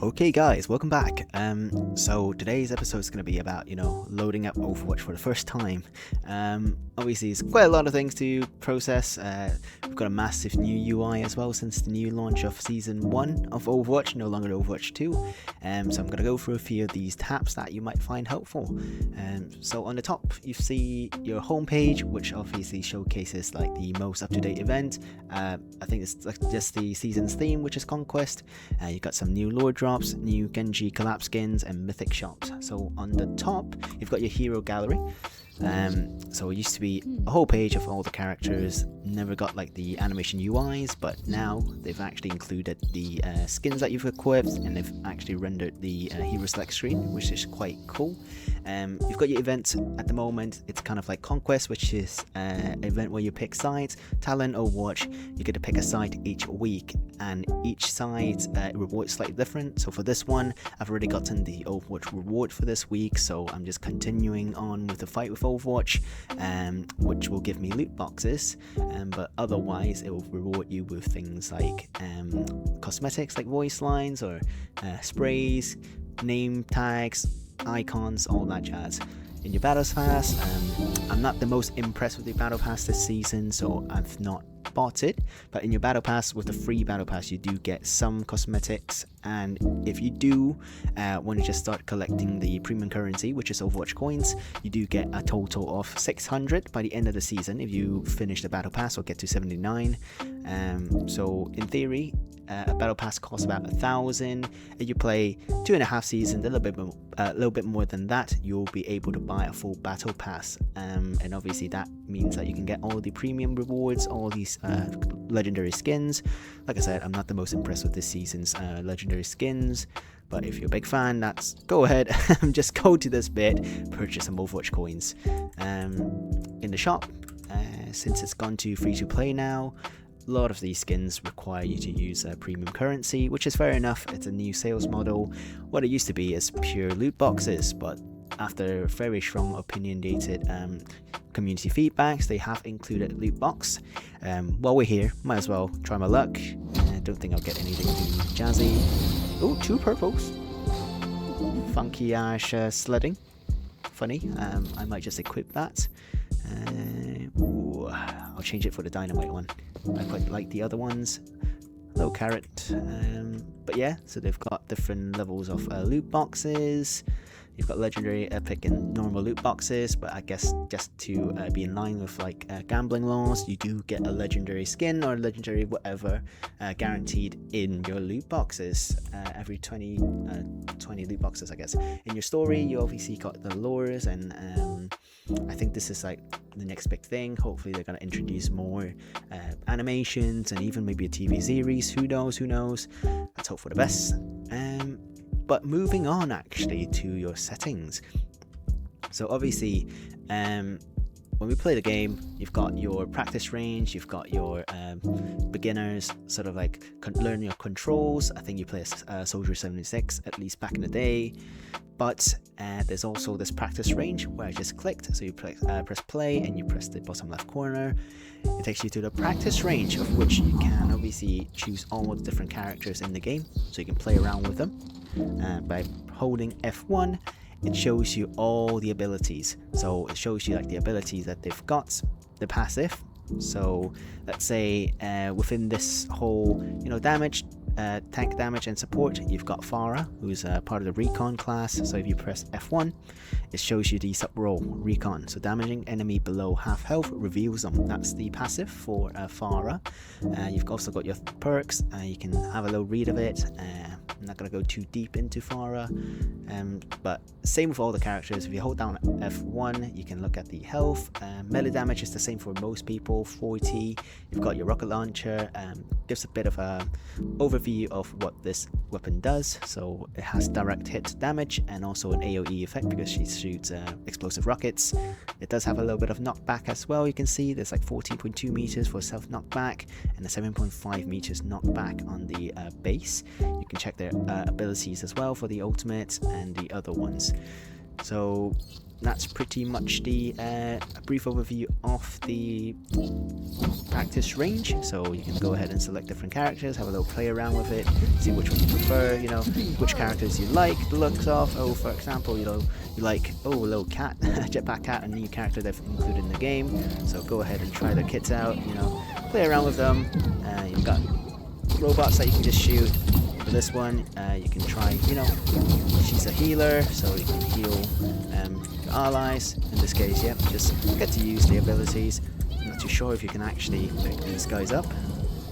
Okay guys, welcome back. So today's episode is going to be about, loading up Overwatch for the first time. Obviously it's quite a lot of things to process. We've got a massive new UI as well since the new launch of Season 1 of Overwatch, no longer Overwatch 2. So I'm going to go through a few of these tabs that you might find helpful. So on the top, you see your homepage, which obviously showcases like the most up-to-date event. I think it's like just the season's theme, which is Conquest. You've got some new lore drops, new Genji collab skins, and mythic shops. So on the top, you've got your hero gallery. So it used to be a whole page of all the characters, never got like the animation UIs, but now they've actually included the skins that you've equipped, and they've actually rendered the hero select screen, which is quite cool. You've got your events at the moment. It's kind of like Conquest, which is an event where you pick sides. Talent Overwatch, you get to pick a side each week, and each side reward is slightly different. So for this one, I've already gotten the Overwatch reward for this week, so I'm just continuing on with the fight with Overwatch, which will give me loot boxes, but otherwise it will reward you with things like cosmetics like voice lines or sprays, name tags, icons, all that jazz. In your Battle Pass, I'm not the most impressed with the Battle Pass this season, so I've not bought it. But in your Battle Pass, with the free Battle Pass, you do get some cosmetics, and if you do want to just start collecting the premium currency, which is Overwatch coins, you do get a total of 600 by the end of the season if you finish the Battle Pass or get to 79. So in theory, a battle pass costs about 1,000. If you play 2.5 seasons, a little bit more than that, you'll be able to buy a full battle pass. And obviously that means that you can get all the premium rewards, all these legendary skins. Like I said, I'm not the most impressed with this season's legendary skins, but if you're a big fan, go ahead. Just go to this bit, purchase some Overwatch coins. In the shop, since it's gone to free to play now, a lot of these skins require you to use premium currency, which is fair enough. It's a new sales model. What it used to be is pure loot boxes, but after very strong opinionated community feedbacks, they have included loot box. While we're here, might as well try my luck. I don't think I'll get anything too jazzy. Oh, 2 purples. Funky ash sledding. Funny. I might just equip that. I'll change it for the dynamite one. I quite like the other ones. Low carrot. But yeah, so they've got different levels of loot boxes. You've got legendary, epic, and normal loot boxes, but I guess just to be in line with like gambling laws, you do get a legendary skin or legendary whatever guaranteed in your loot boxes. Every 20 loot boxes, I guess. In your story, you obviously got the lures, and I think this is like the next big thing. Hopefully they're going to introduce more animations and even maybe a TV series. Who knows? Let's hope for the best. But moving on actually to your settings. So obviously, when we play the game, you've got your practice range, you've got your beginners, sort of like learn your controls. I think you play as Soldier 76, at least back in the day. But there's also this practice range where I just clicked. So you press play and you press the bottom left corner. It takes you to the practice range, of which you can obviously choose all the different characters in the game, so you can play around with them. By holding F1, it shows you all the abilities. So it shows you like the abilities that they've got, the passive. So let's say within this whole damage, tank damage and support, you've got Farah, who's part of the recon class. So if you press F1, it shows you the sub role recon, so damaging enemy below half health reveals them. That's the passive for Farah. You've also got your perks. You can have a little read of it. I'm not going to go too deep into Farah, but same with all the characters. If you hold down F1, you can look at the health. Melee damage is the same for most people, 40. You've got your rocket launcher, gives a bit of a overview of what this weapon does. So it has direct hit damage and also an AoE effect because she shoots explosive rockets. It does have a little bit of knockback as well. You can see there's like 14.2 meters for self knockback and a 7.5 meters knockback on the base. You can check their abilities as well for the ultimate and the other ones. So that's pretty much the brief overview of the practice range. So you can go ahead and select different characters, have a little play around with it, see which one you prefer, you know, which characters you like the looks of. Oh, for example, you know, you like, oh, a little cat, jetpack cat, a new character they've included in the game. So go ahead and try their kits out, you know, play around with them. You've got robots that you can just shoot. For this one, you can try, you know, she's a healer, so you can heal your allies. In this case, yeah, just get to use the abilities. I'm not too sure if you can actually pick these guys up.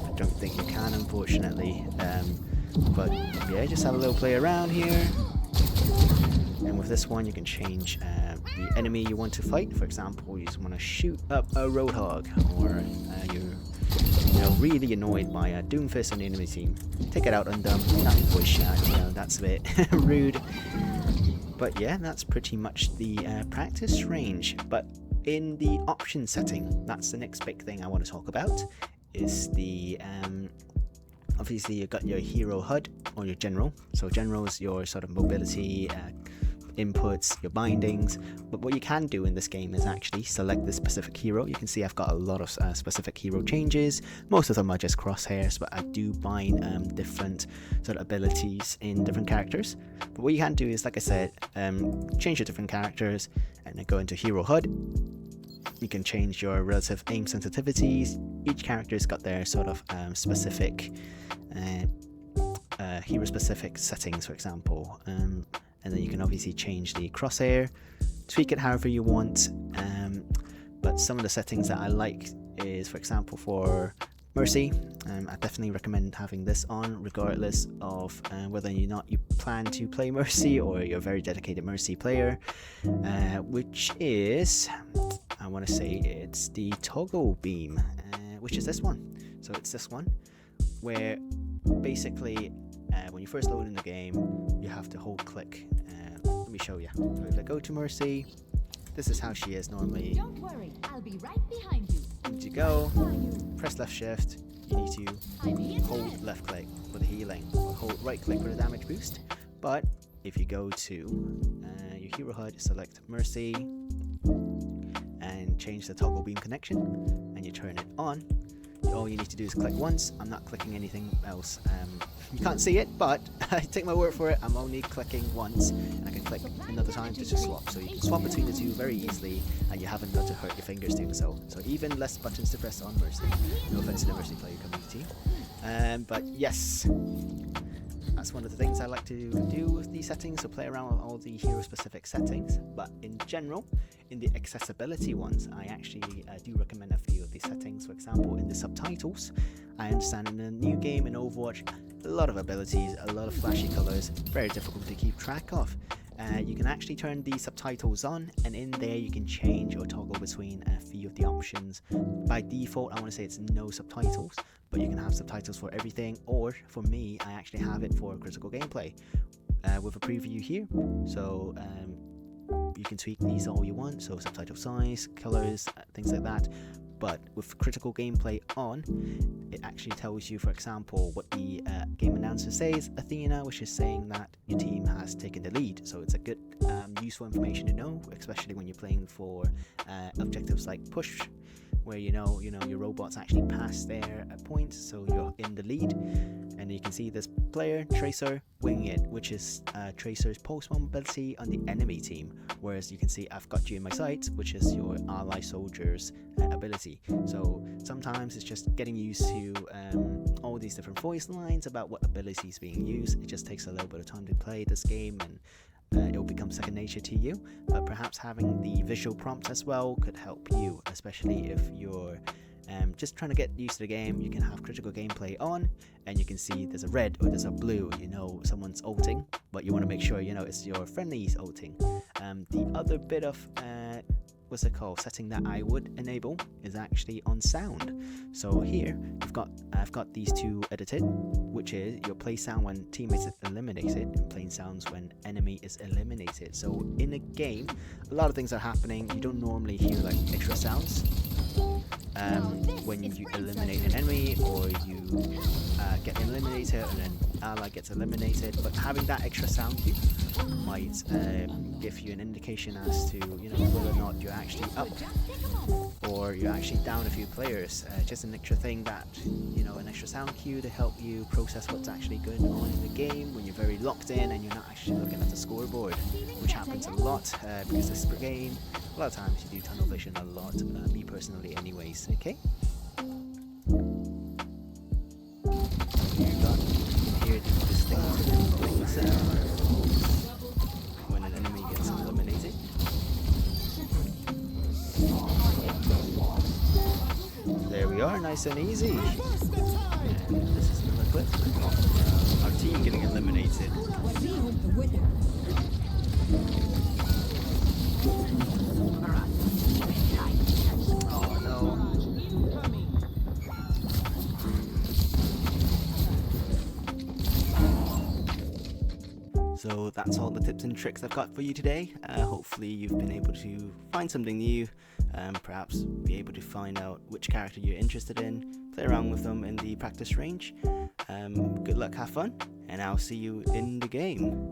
I don't think you can, unfortunately. But yeah, just have a little play around here. And with this one, you can change the enemy you want to fight. For example, you just want to shoot up a roadhog, or you're really annoyed by a Doomfist on the enemy team. Take it out on them, not voice chat, you know, that's a bit rude. But yeah, that's pretty much the practice range. But in the option setting, that's the next big thing I want to talk about, is the obviously you've got your hero HUD or your general. So general is your sort of mobility, inputs, your bindings. But what you can do in this game is actually select the specific hero. You can see I've got a lot of specific hero changes. Most of them are just crosshairs, but I do bind different sort of abilities in different characters. But what you can do is, like I said, change your different characters and then go into hero HUD. You can change your relative aim sensitivities. Each character's got their sort of specific hero specific settings, for example. And then you can obviously change the crosshair, tweak it however you want. But some of the settings that I like is, for example, for Mercy, I definitely recommend having this on regardless of whether or not you plan to play Mercy or you're a very dedicated Mercy player, which is, I want to say it's the toggle beam, which is this one. So it's this one where basically when you first load in the game, you have to hold click. Let me show you. So if I go to Mercy, this is how she is normally. Don't worry, I'll be right behind you. Once you go, press left shift, you need to hold left click for the healing, or hold right click for the damage boost. But if you go to your hero HUD, select Mercy, and change the toggle beam connection, and you turn it on, all you need to do is click once. I'm not clicking anything else. You can't see it, but take my word for it, I'm only clicking once, and I can click another time to just swap. So you can swap between the two very easily, and you haven't got to hurt your fingers doing so. So even less buttons to press on Mercy. No offense to the Mercy player community. But yes, that's one of the things I like to do with these settings, so play around with all the hero specific settings. But in general, in the accessibility ones, I actually do recommend a few of these settings. For example, in the subtitles, I understand in the new game in Overwatch, a lot of abilities, a lot of flashy colors, very difficult to keep track of. You can actually turn the subtitles on, and in there you can change or toggle between a few of the options. By default, I want to say it's no subtitles, but you can have subtitles for everything, or for me, I actually have it for critical gameplay with a preview here. So you can tweak these all you want, so subtitle size, colors, things like that. But with critical gameplay on, it actually tells you, for example, what the game announcer says, Athena, which is saying that your team has taken the lead. So it's a good, useful information to know, especially when you're playing for objectives like push, where you know your robots actually pass their points, so you're in the lead. And you can see this player, Tracer, winging it, which is Tracer's pulse mobility on the enemy team. Whereas you can see I've got you in my sights, which is your ally soldier's ability. So sometimes it's just getting used to all these different voice lines about what ability is being used. It just takes a little bit of time to play this game, and it will become second nature to you. But perhaps having the visual prompts as well could help you, especially if you're just trying to get used to the game. You can have critical gameplay on, and you can see there's a red or there's a blue, someone's ulting, but you want to make sure it's your friendly's ulting. The other bit of setting that I would enable is actually on sound. So here I've got these two edited, which is your play sound when teammates is eliminated and playing sounds when enemy is eliminated. So in a game, a lot of things are happening. You don't normally hear like extra sounds. when you eliminate an enemy, or you get eliminated and an ally gets eliminated. But having that extra sound cue might give you an indication as to whether or not you're actually up or you're actually down a few players. Just an extra thing that an extra sound cue to help you process what's actually going on in the game when you're very locked in and you're not actually looking at the scoreboard, which happens a lot because this game, a lot of times you do tunnel vision a lot. Me personally, anyways. Okay. You can hear the distinct clicking sound when an enemy gets eliminated. There we are, nice and easy. And this is another clip. Our team getting eliminated. Oh no. So that's all the tips and tricks I've got for you today. Hopefully you've been able to find something new, perhaps be able to find out which character you're interested in, play around with them in the practice range. Good luck, have fun, and I'll see you in the game.